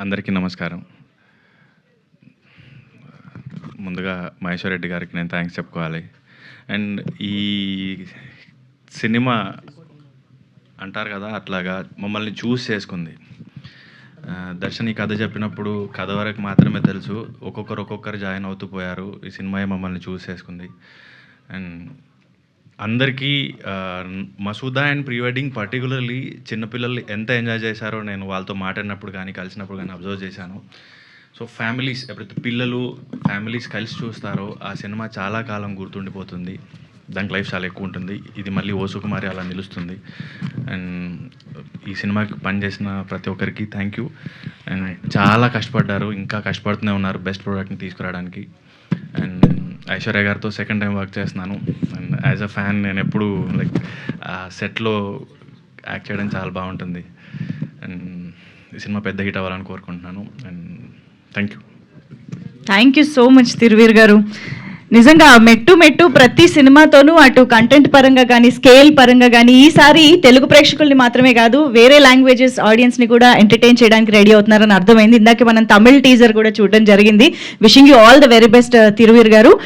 అందరికీ నమస్కారం. ముందుగా మహేశ్వర్ రెడ్డి గారికి నేను థ్యాంక్స్ చెప్పుకోవాలి. అండ్ ఈ సినిమా అంటారు కదా, అట్లాగా మమ్మల్ని చూస్ చేసుకుంది. దర్శన్ ఈ కథ చెప్పినప్పుడు కథ వరకు మాత్రమే తెలుసు, ఒక్కొక్కరు జాయిన్ అవుతూ పోయారు. ఈ సినిమా మమ్మల్ని చూస్ చేసుకుంది. అండ్ అందరికీ Masooda and pre wedding particularly చిన్నపిల్లలు ఎంత ఎంజాయ్ చేశారో నేను వాళ్ళతో మాట్లాడినప్పుడు కానీ కలిసినప్పుడు కానీ అబ్జర్వ్ చేశాను. సో ఫ్యామిలీస్, ఎప్పుడైతే పిల్లలు ఫ్యామిలీస్ కలిసి చూస్తారో ఆ సినిమా చాలా కాలం గుర్తుండిపోతుంది. దానికి లైఫ్ చాలా ఎక్కువ ఉంటుంది. ఇది మళ్ళీ ఓ సుకుమారి అలా నిలుస్తుంది. అండ్ ఈ సినిమాకి పనిచేసిన ప్రతి ఒక్కరికి థ్యాంక్ యూ. అండ్ చాలా కష్టపడ్డారు, ఇంకా కష్టపడుతూనే ఉన్నారు బెస్ట్ ప్రోడక్ట్ని తీసుకురావడానికి. అండ్ ఐశ్వర్య గారితో సెకండ్ టైం వర్క్ చేస్తున్నాను. అండ్ యాజ్ అ ఫ్యాన్ నేను ఎప్పుడు లైక్ ఆ సెట్లో యాక్ట్ చేయడం చాలా బాగుంటుంది. అండ్ ఈ సినిమా పెద్ద హిట్ అవ్వాలని కోరుకుంటున్నాను. And thank you so much Thiruveer గారు. నిజంగా మెట్టు ప్రతి సినిమాతోనూ అటు కంటెంట్ పరంగా కానీ స్కేల్ పరంగా కానీ ఈసారి తెలుగు ప్రేక్షకుల్ని మాత్రమే కాదు వేరే లాంగ్వేజెస్ ఆడియన్స్ని కూడా ఎంటర్టైన్ చేయడానికి రెడీ అవుతున్నారని అర్థమైంది. ఇందాక మనం తమిళ్ టీజర్ కూడా చూడడం జరిగింది. Wishing you all the very best Thiruveer గారు.